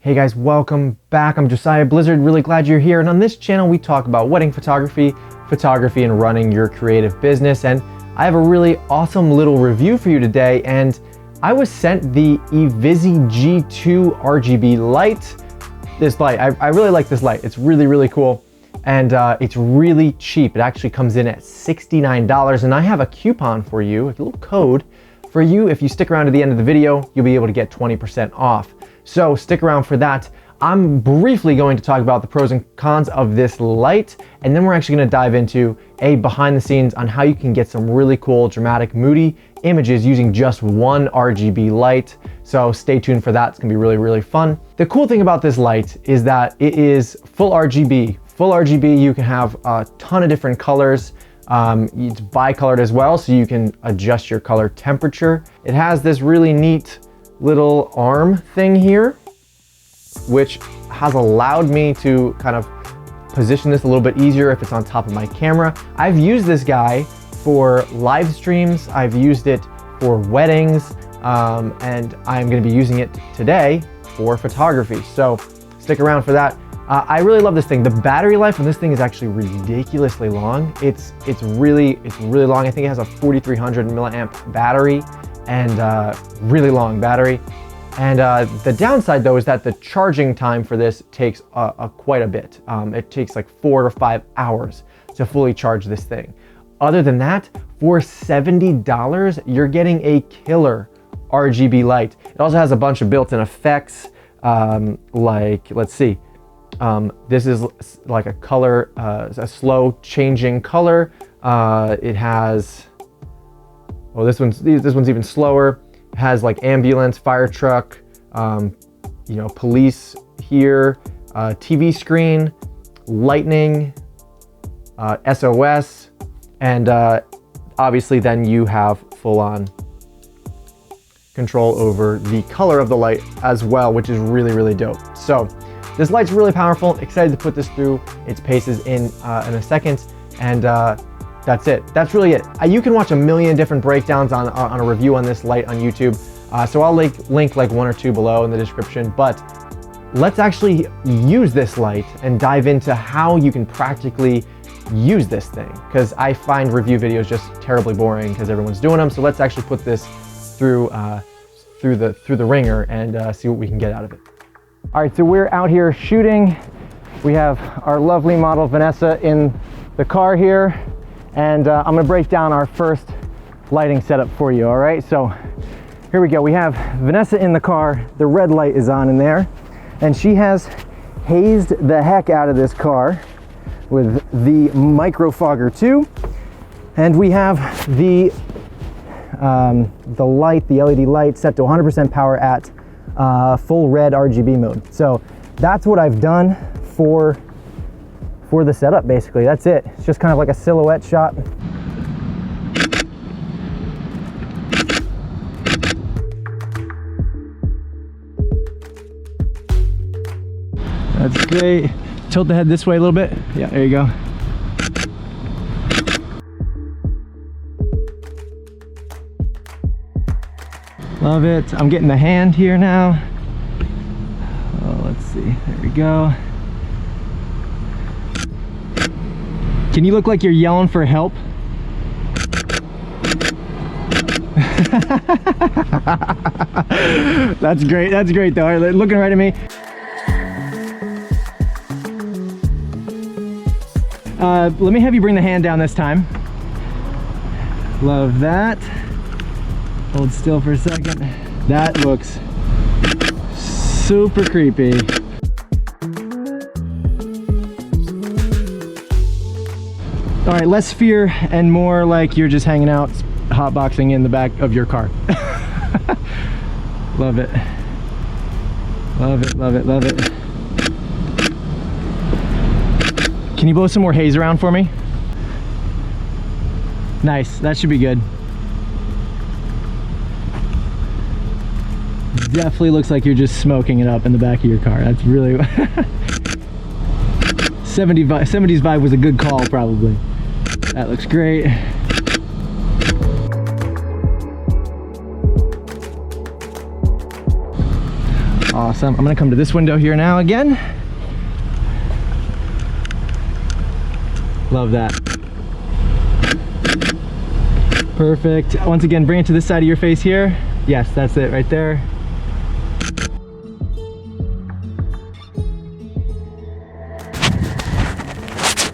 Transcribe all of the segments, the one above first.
Hey guys, welcome back. I'm Josiah Blizzard, really glad you're here. And on this channel, we talk about wedding photography, and running your creative business. And I have a really awesome little review for you today. And I was sent the Ivissi G2 RGB light. This light, I really like this light. It's really, really cool. And it's really cheap. It actually comes in at $69. And I have a coupon for you, a little code for you. If you stick around to the end of the video, you'll be able to get 20% off. So stick around for that. I'm briefly going to talk about the pros and cons of this light, and then we're actually going to dive into a behind the scenes on how you can get some really cool, dramatic, moody images using just one RGB light. So stay tuned for that. It's going to be really, really fun. The cool thing about this light is that it is full RGB. Full RGB, you can have a ton of different colors. It's bicolored as well, so you can adjust your color temperature. It has this really neat little arm thing here, which has allowed me to kind of position this a little bit easier if it's on top of my camera. I've used this guy for live streams. I've used it for weddings, and I'm going to be using it today for photography. So stick around for that. I really love this thing. The battery life on this thing is actually ridiculously long. It's really long. I think it has a 4,300 milliamp battery and really long battery. And the downside though is that the charging time for this takes quite a bit. It takes like 4 to 5 hours to fully charge this thing. Other than that, for $70, you're getting a killer RGB light. It also has a bunch of built-in effects, like, let's see. This is like a color, a slow changing color. It has, well, this one's even slower. It has like ambulance, fire truck, police here, TV screen, lightning, SOS, and obviously then you have full on control over the color of the light as well, which is really, really dope. So this light's really powerful. Excited to put this through its paces in a second, and that's it. That's really it. You can watch a million different breakdowns on a review on this light on YouTube, so I'll link like 1 or 2 below in the description, but let's actually use this light and dive into how you can practically use this thing, because I find review videos just terribly boring because everyone's doing them. So let's actually put this through the ringer and see what we can get out of it. All right, so we're out here shooting. We have our lovely model Vanessa in the car here, and I'm gonna break down our first lighting setup for you, all right? So here we go. We have Vanessa in the car. The red light is on in there, and she has hazed the heck out of this car with the Micro Fogger 2. And we have the light, the LED light, set to 100% power at full red RGB mode. So that's what I've done for the setup, basically. That's it. It's just kind of like a silhouette shot. That's great. Tilt the head this way a little bit. Yeah, there you go. Love it. I'm getting the hand here now. Oh, let's see. There we go. Can you look like you're yelling for help? That's great. That's great though. All right, looking right at me. Let me have you bring the hand down this time. Love that. Hold still for a second. That looks super creepy. All right, less fear and more like you're just hanging out, hotboxing in the back of your car. Love it. Love it, love it, love it. Can you blow some more haze around for me? Nice, that should be good. Definitely looks like you're just smoking it up in the back of your car. That's really 70s vibe was a good call, probably. That looks great. Awesome. I'm gonna come to this window here now again. Love that. Perfect. Once again, bring it to this side of your face here. Yes, that's it right there.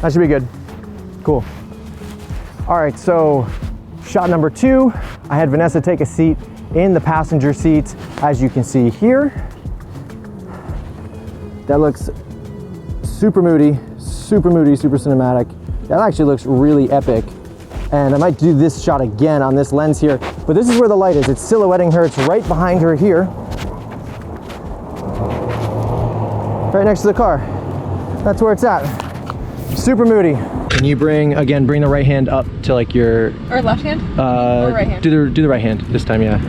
That should be good. Cool. All right, so shot number 2, I had Vanessa take a seat in the passenger seat, as you can see here. That looks super moody, super cinematic. That actually looks really epic. And I might do this shot again on this lens here, but this is where the light is. It's silhouetting her, it's right behind her here. Right next to the car. That's where it's at. Super moody. Can you bring the right hand up to like your... Or left hand? Or right hand? Do the right hand this time, yeah.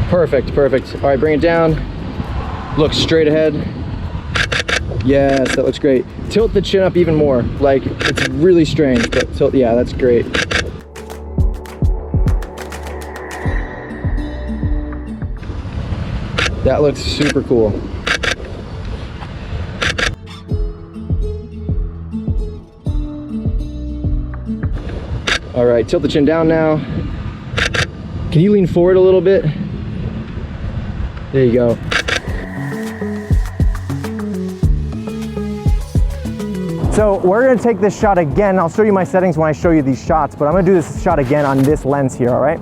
Perfect, perfect. All right, bring it down. Look straight ahead. Yes, that looks great. Tilt the chin up even more. Like, it's really strange, but tilt, yeah, that's great. That looks super cool. All right, tilt the chin down now. Can you lean forward a little bit? There you go. So we're gonna take this shot again. I'll show you my settings when I show you these shots, but I'm gonna do this shot again on this lens here, all right?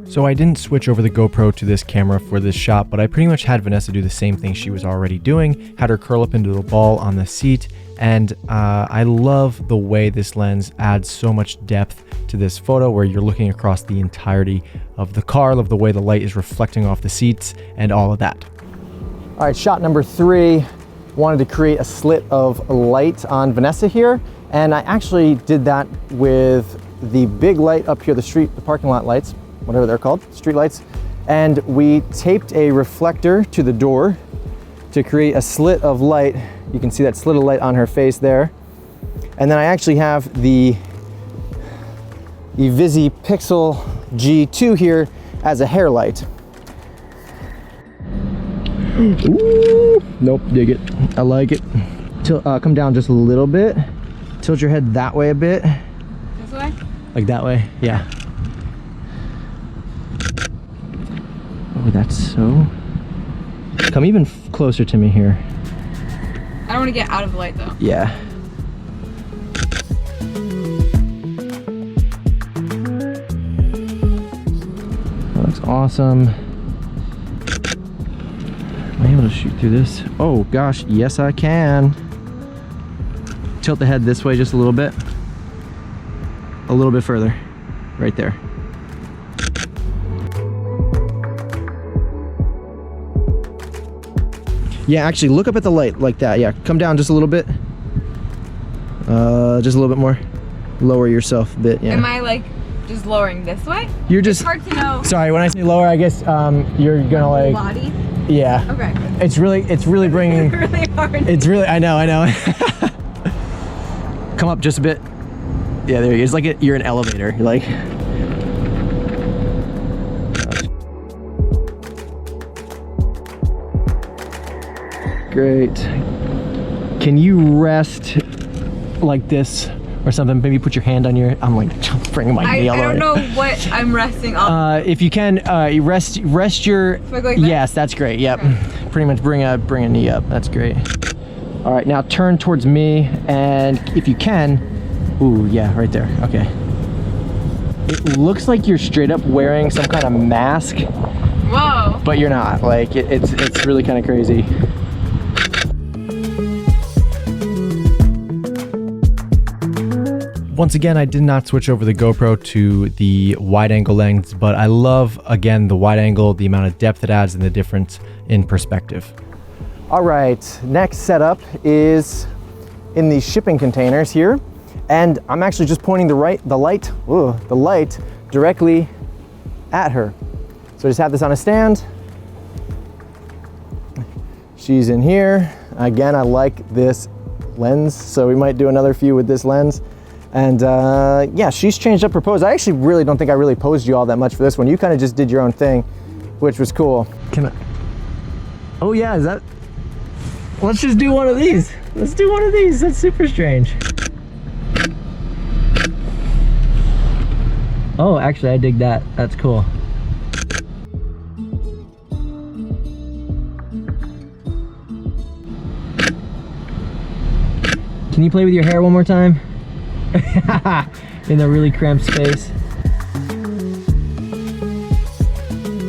So I didn't switch over the GoPro to this camera for this shot, but I pretty much had Vanessa do the same thing she was already doing, had her curl up into the ball on the seat, and I love the way this lens adds so much depth to this photo where you're looking across the entirety of the car. Love the way the light is reflecting off the seats and all of that. All right, shot number 3. Wanted to create a slit of light on Vanessa here, and I actually did that with the big light up here, the parking lot lights, whatever they're called, street lights, and we taped a reflector to the door to create a slit of light. You can see that slit of light on her face there. And then I actually have the Ivissi G2 here as a hair light. Ooh, nope, dig it. I like it. Come down just a little bit. Tilt your head that way a bit. This way? Like that way, yeah. Oh, that's so... Come even closer to me here. I don't want to get out of the light though. Yeah. That looks awesome. Am I able to shoot through this? Oh gosh, yes I can. Tilt the head this way just a little bit. A little bit further. Right there. Yeah, actually look up at the light like that. Yeah, come down just a little bit. Just a little bit more. Lower yourself a bit, yeah. Am I like just lowering this way? You're just... It's hard to know. Sorry, when I say lower, I guess you're gonna like... Body? Yeah. Okay. It's really bringing... really hard. It's really, I know. Come up just a bit. Yeah, there you go. It's like you're an elevator. You're like... Great. Can you rest like this or something? Maybe put your hand on your... I'm like bringing my nail on it. I don't know what I'm resting on. If you can, rest your... So I go like this? Yes, that's great. Yep. Okay. Pretty much bring a knee up. That's great. All right, now turn towards me, and if you can... Ooh, yeah, right there. Okay. It looks like you're straight up wearing some kind of mask. Whoa. But you're not. Like, it's really kind of crazy. Once again, I did not switch over the GoPro to the wide angle lens, but I love, again, the wide angle, the amount of depth it adds, and the difference in perspective. All right, next setup is in these shipping containers here, and I'm actually just pointing the light directly at her. So I just have this on a stand. She's in here. Again, I like this lens, so we might do another few with this lens. And yeah, she's changed up her pose. I actually really don't think I really posed you all that much for this one. You kind of just did your own thing, which was cool. Can I? Oh yeah, is that? Let's just do one of these. Let's do one of these. That's super strange. Oh, actually, I dig that. That's cool. Can you play with your hair one more time? In a really cramped space.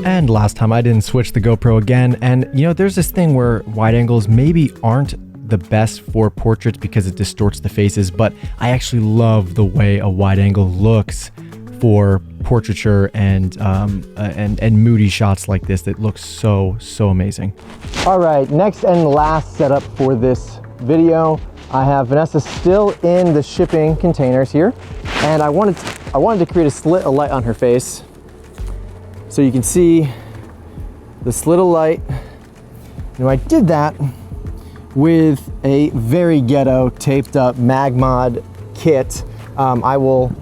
And last time I didn't switch the GoPro again, and you know, there's this thing where wide angles maybe aren't the best for portraits because it distorts the faces, but I actually love the way a wide angle looks for portraiture and moody shots like this. That looks so amazing. All right, next and last setup for this video. I have Vanessa still in the shipping containers here, and I wanted to create a slit of light on her face, so you can see the slit of light. You know, I did that with a very ghetto taped up Magmod kit. I will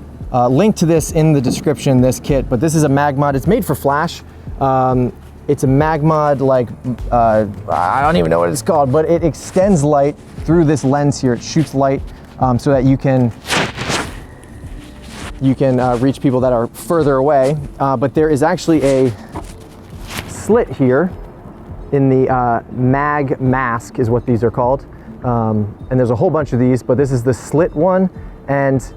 link to this in the description, this kit, but this is a Magmod. It's made for flash. It's a Magmod, like, I don't even know what it's called, but it extends light through this lens here. It shoots light so that you can reach people that are further away. But there is actually a slit here in the mag mask is what these are called. And there's a whole bunch of these, but this is the slit one, and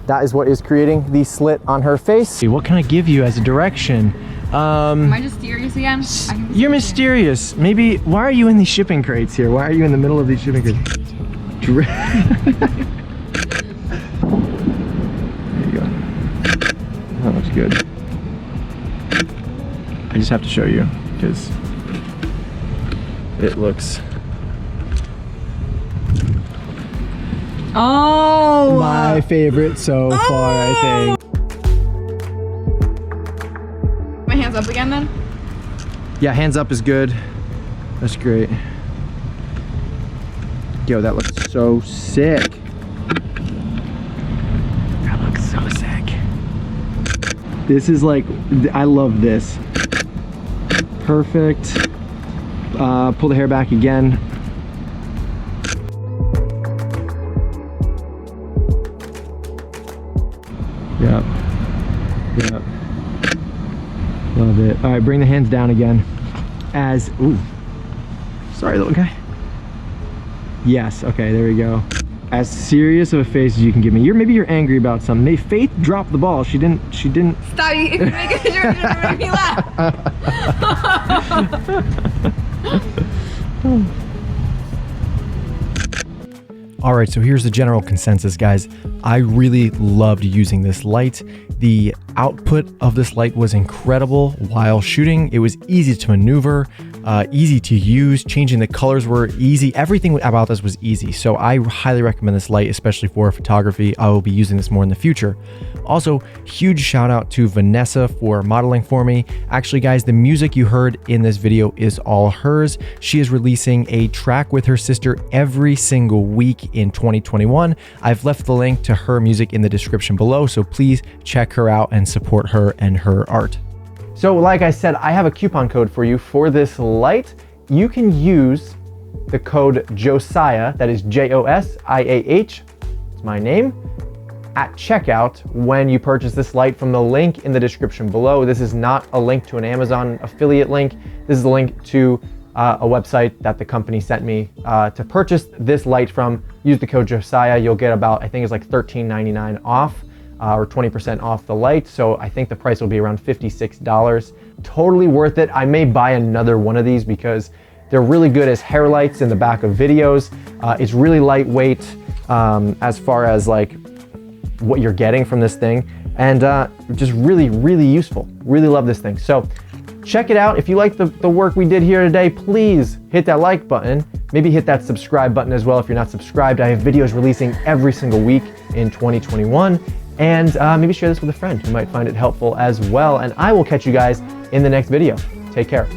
that is what is creating the slit on her face. What can I give you as a direction? Am I mysterious again? You're mysterious. Maybe, why are you in these shipping crates here? Why are you in the middle of these shipping crates? There you go. That looks good. I just have to show you because it looks... Oh! my favorite so far, I think. My hands up again then? Yeah, hands up is good. That's great. Yo, that looks so sick. That looks so sick. This is like, I love this. Perfect. Pull the hair back again. Yep. Yep. Love it. All right, bring the hands down again. As, ooh. Sorry, little guy. Yes, okay, there we go. As serious of a face as you can give me. Maybe you're angry about something. Hey, Faith dropped the ball. She didn't. Stop, if you make it, you're gonna make me laugh. All right, so here's the general consensus, guys. I really loved using this light. The output of this light was incredible while shooting. It was easy to maneuver, easy to use. Changing the colors were easy. Everything about this was easy. So I highly recommend this light, especially for photography. I will be using this more in the future. Also, huge shout out to Vanessa for modeling for me. Actually, guys, the music you heard in this video is all hers. She is releasing a track with her sister every single week in 2021. I've left the link to her music in the description below, so please check her out and support her and her art. So like I said, I have a coupon code for you for this light. You can use the code Josiah, that is Josiah, it's my name, at checkout when you purchase this light from the link in the description below. This is not a link to an Amazon affiliate link. This is a link to a website that the company sent me to purchase this light from. Use the code Josiah. You'll get about, I think it's like $13.99 off or 20% off the light. So I think the price will be around $56. Totally worth it. I may buy another one of these because they're really good as hair lights in the back of videos. It's really lightweight as far as like what you're getting from this thing, and just really useful. Really love this thing. So check it out. If you like the work we did here today, please hit that like button. Maybe hit that subscribe button as well if you're not subscribed. I have videos releasing every single week in 2021. And maybe share this with a friend who might find it helpful as well. And I will catch you guys in the next video. Take care.